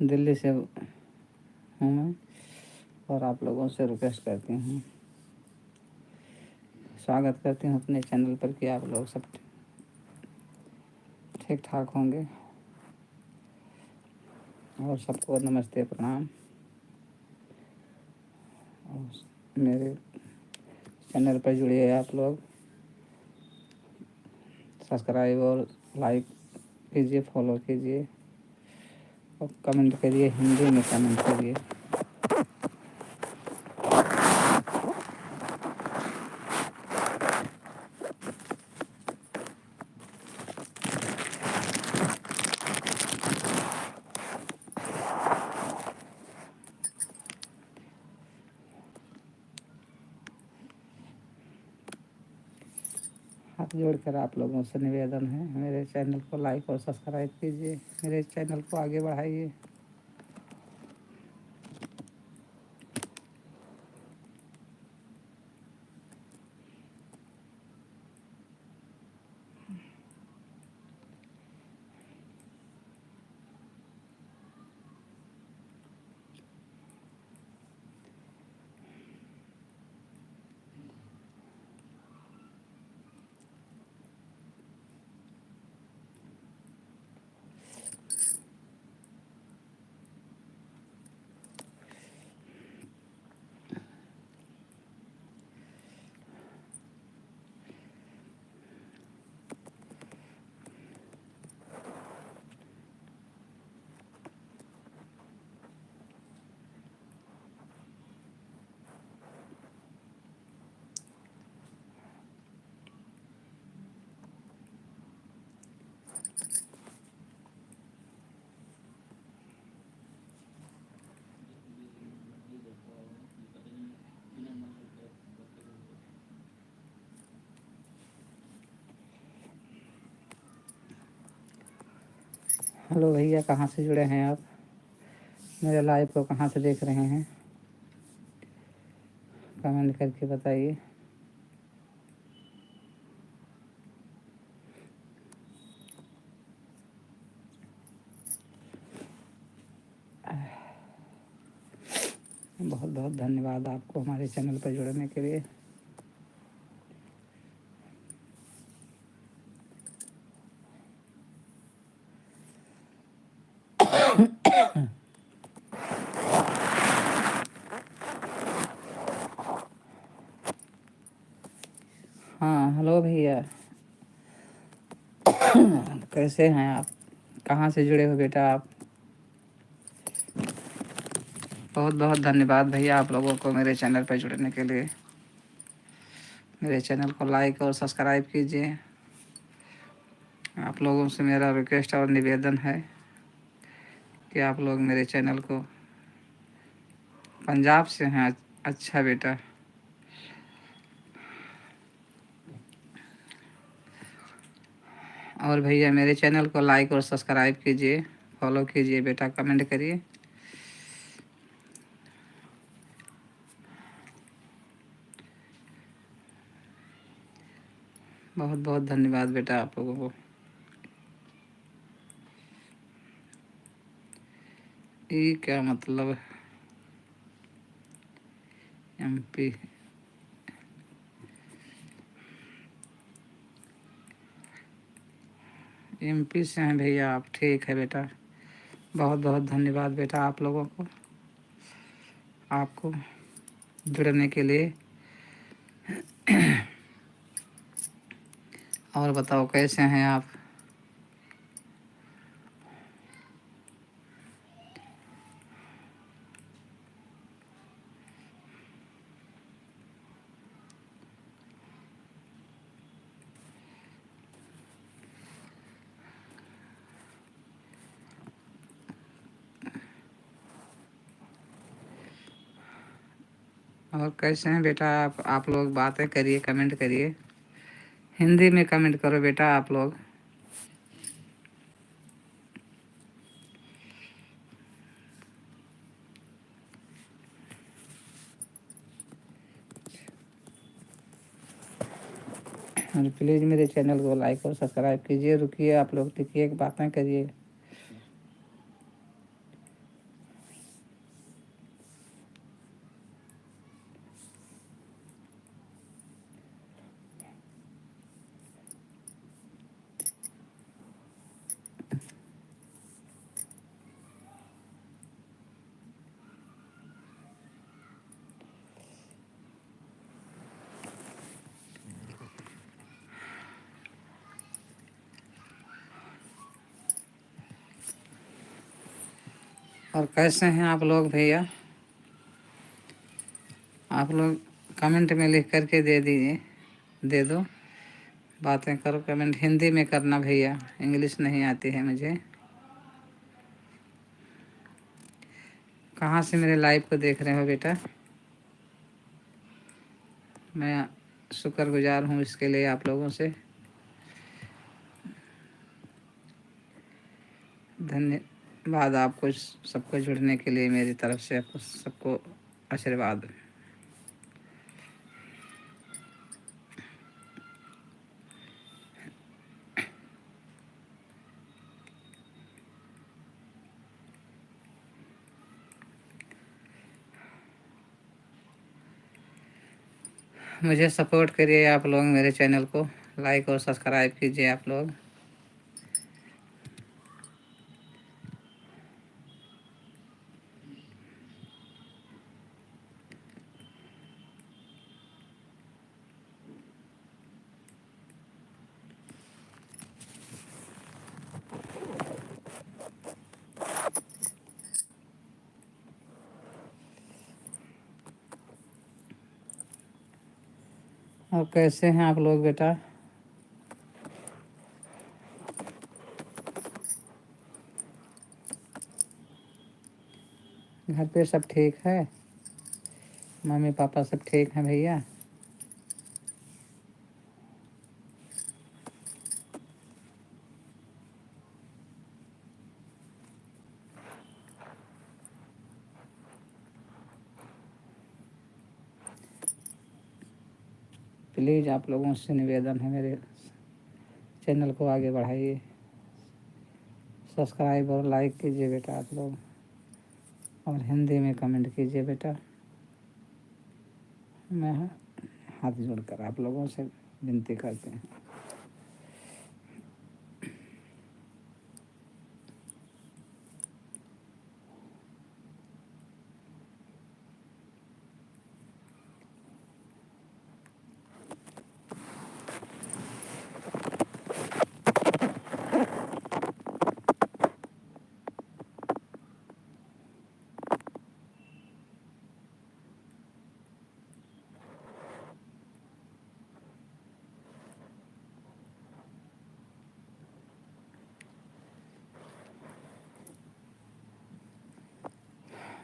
दिल्ली से हूँ मैं, और आप लोगों से रिक्वेस्ट करती हूँ, स्वागत करती हूँ अपने चैनल पर कि आप लोग सब ठीक ठाक होंगे। और सबको नमस्ते, प्रणाम। और मेरे चैनल पर जुड़िए आप लोग, सब्सक्राइब और लाइक कीजिए, फॉलो कीजिए और कमेंट करिए, हिंदी में कमेंट करिए। हाथ जोड़कर आप लोगों से निवेदन है, मेरे चैनल को लाइक और सब्सक्राइब कीजिए, मेरे चैनल को आगे बढ़ाइए। हेलो भैया, कहाँ से जुड़े हैं आप? मेरे लाइव को कहाँ से देख रहे हैं? कमेंट करके बताइए। बहुत बहुत धन्यवाद आपको हमारे चैनल पर जुड़ने के लिए। हाँ, हेलो भैया, कैसे हैं आप? कहाँ से जुड़े हो बेटा आप? बहुत बहुत धन्यवाद भैया आप लोगों को मेरे चैनल पर जुड़ने के लिए। मेरे चैनल को लाइक और सब्सक्राइब कीजिए। आप लोगों से मेरा रिक्वेस्ट और निवेदन है कि आप लोग मेरे चैनल को, पंजाब से हैं? अच्छा बेटा, और भैया मेरे चैनल को लाइक और सब्सक्राइब कीजिए, फॉलो कीजिए बेटा, कमेंट करिए। बहुत बहुत धन्यवाद बेटा आप लोगों को। ये क्या मतलब? एमपी? एमपी से हैं भैया आप? ठीक है बेटा, बहुत बहुत धन्यवाद बेटा आप लोगों को, आपको जुड़ने के लिए। और बताओ कैसे हैं आप? और कैसे हैं बेटा आप लोग बातें करिए, कमेंट करिए, हिंदी में कमेंट करो बेटा आप लोग। और प्लीज़ मेरे चैनल को लाइक और सब्सक्राइब कीजिए। रुकिए आप लोग, टिकिए, बातें करिए। और कैसे हैं आप लोग भैया? आप लोग कमेंट में लिख करके दे दीजिए, दे दो। बातें करो, कमेंट हिंदी में करना भैया, इंग्लिश नहीं आती है मुझे। कहाँ से मेरे लाइव को देख रहे हो बेटा? मैं शुक्रगुजार हूँ इसके लिए आप लोगों से। धन्यवाद आपको सबको जुड़ने के लिए, मेरी तरफ से आपको सबको आशीर्वाद। मुझे सपोर्ट करिए आप लोग, मेरे चैनल को लाइक और सब्सक्राइब कीजिए आप लोग। और कैसे हैं आप लोग बेटा? घर पे सब ठीक है? मम्मी पापा सब ठीक हैं भैया? प्लीज़ आप लोगों से निवेदन है, मेरे चैनल को आगे बढ़ाइए, सब्सक्राइब और लाइक कीजिए बेटा आप लोग, और हिंदी में कमेंट कीजिए बेटा। मैं हाथ जोड़कर आप लोगों से विनती करते हैं।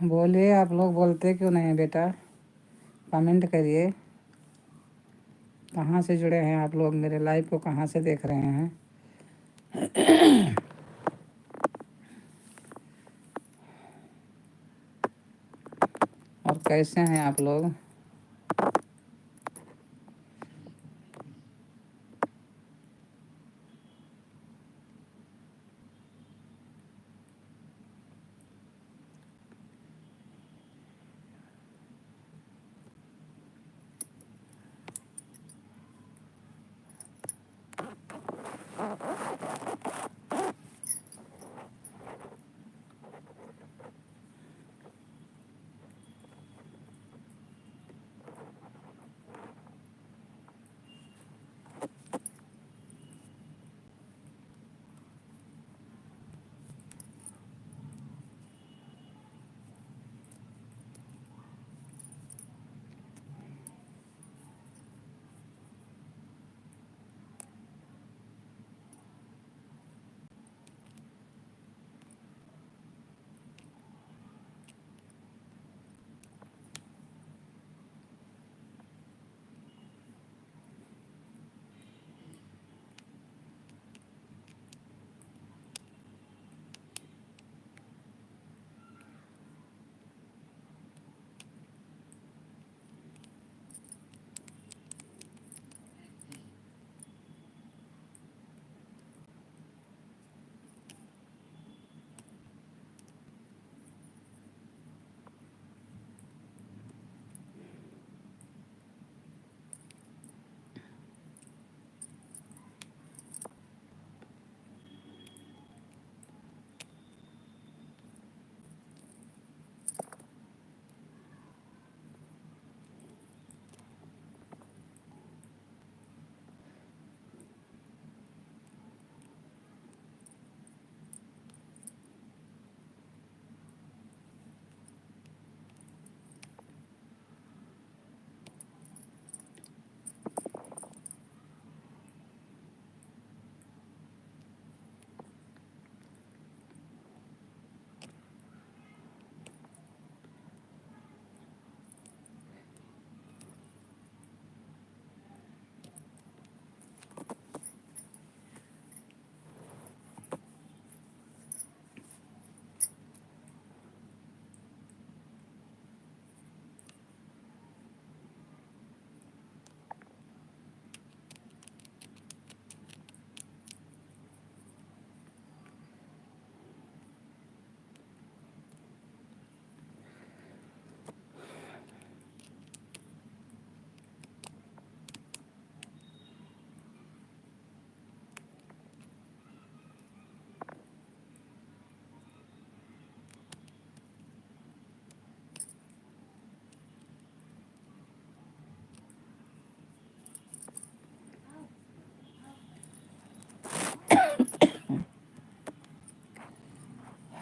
बोलिए, आप लोग बोलते क्यों नहीं बेटा? कमेंट करिए। कहाँ से जुड़े हैं आप लोग? मेरे लाइव को कहाँ से देख रहे हैं? और कैसे हैं आप लोग?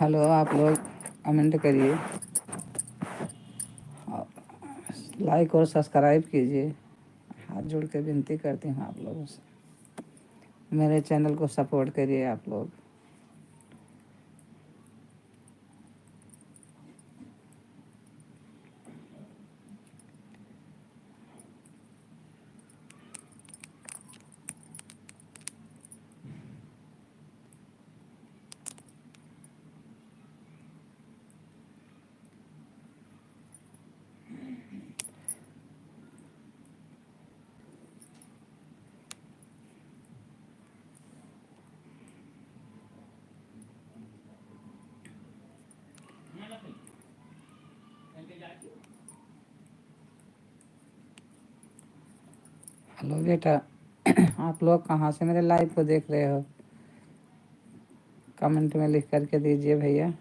हेलो, आप लोग कमेंट करिए, लाइक और सब्सक्राइब कीजिए। हाथ जोड़ के विनती करती हूँ आप लोगों से, मेरे चैनल को सपोर्ट करिए आप लोग। हेलो बेटा, आप लोग कहाँ से मेरे लाइव को देख रहे हो? कमेंट में लिख करके दीजिए भैया।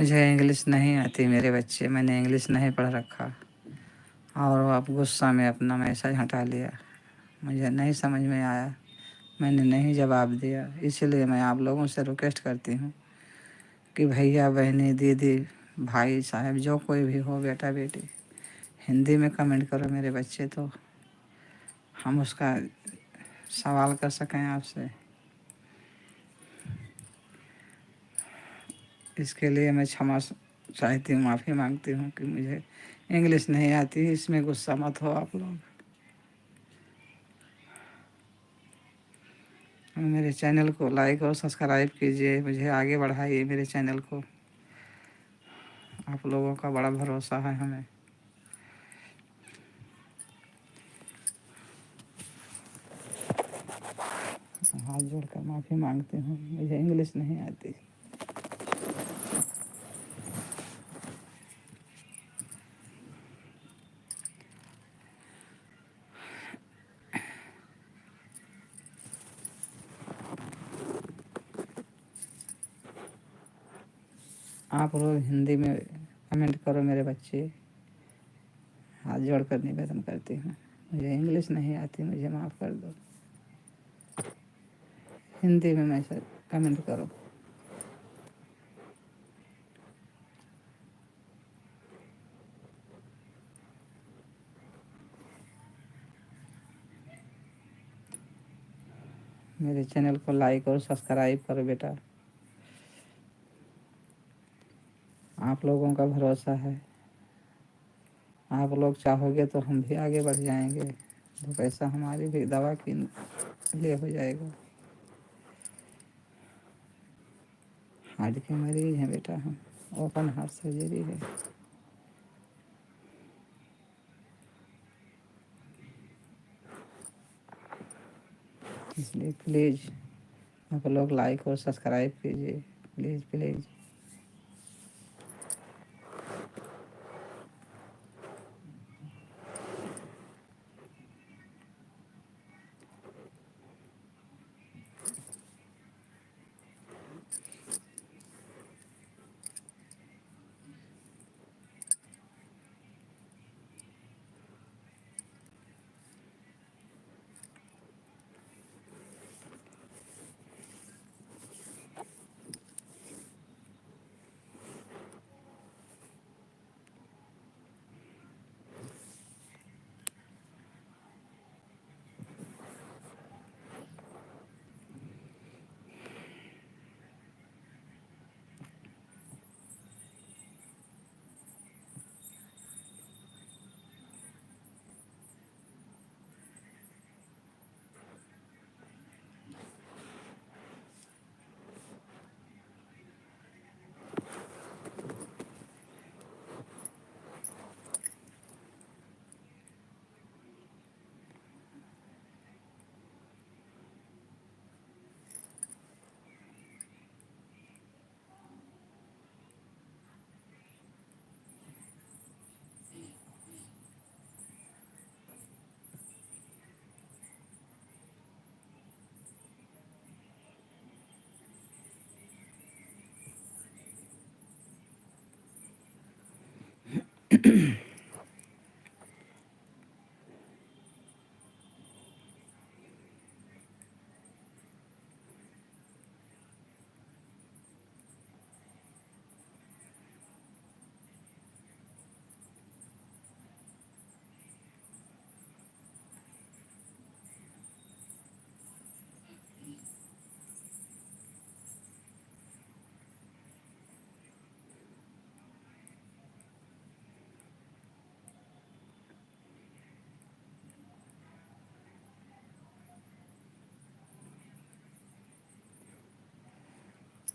मुझे इंग्लिश नहीं आती मेरे बच्चे, मैंने इंग्लिश नहीं पढ़ रखा। और वो आप गुस्सा में अपना मैसेज हटा लिया, मुझे नहीं समझ में आया, मैंने नहीं जवाब दिया। इसलिए मैं आप लोगों से रिक्वेस्ट करती हूँ कि भैया बहनी दीदी भाई साहब जो कोई भी हो, बेटा बेटी, हिंदी में कमेंट करो मेरे बच्चे, तो हम उसका सवाल कर सकें आपसे। इसके लिए मैं क्षमा चाहती हूँ, माफ़ी मांगती हूँ कि मुझे इंग्लिश नहीं आती। इसमें गुस्सा मत हो आप लोग। मेरे चैनल को लाइक और सब्सक्राइब कीजिए, मुझे आगे बढ़ाइए मेरे चैनल को। आप लोगों का बड़ा भरोसा है हमें। हाथ जोड़कर माफ़ी मांगती हूँ, मुझे इंग्लिश नहीं आती। आप लोग हिंदी में कमेंट करो मेरे बच्चे, हाथ जोड़कर निवेदन करती हूँ। मुझे इंग्लिश नहीं आती, मुझे माफ़ कर दो। हिंदी में मैसेज कमेंट करो। मेरे चैनल को लाइक और सब्सक्राइब करो बेटा। आप लोगों का भरोसा है, आप लोग चाहोगे तो हम भी आगे बढ़ जाएंगे, तो पैसा हमारी भी दवा के लिए हो जाएगा। हार्ट के मरीज हैं बेटा हम, ओपन हार्ट सर्जरी है। इसलिए प्लीज़ आप लोग लाइक और सब्सक्राइब कीजिए, प्लीज़ प्लीज़।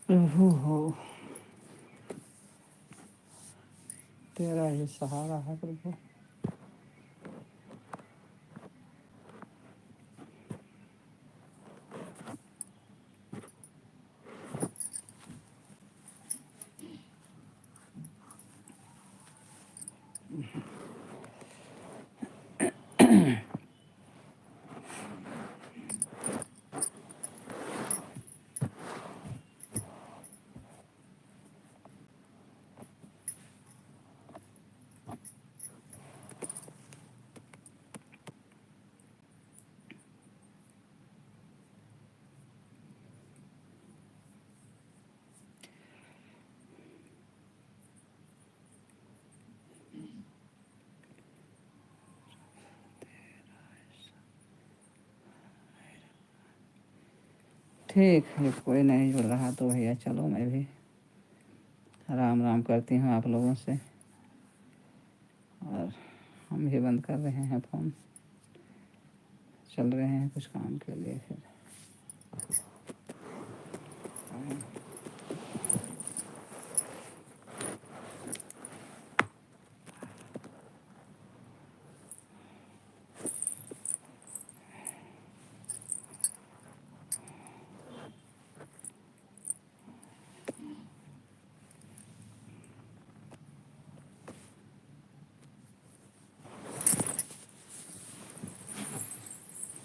प्रभु हो, तेरा ही सहारा है प्रभु। ठीक है, कोई नहीं जुड़ रहा तो भैया चलो मैं भी राम राम करती हूँ आप लोगों से, और हम भी बंद कर रहे हैं फ़ोन, चल रहे हैं कुछ काम के लिए फिर।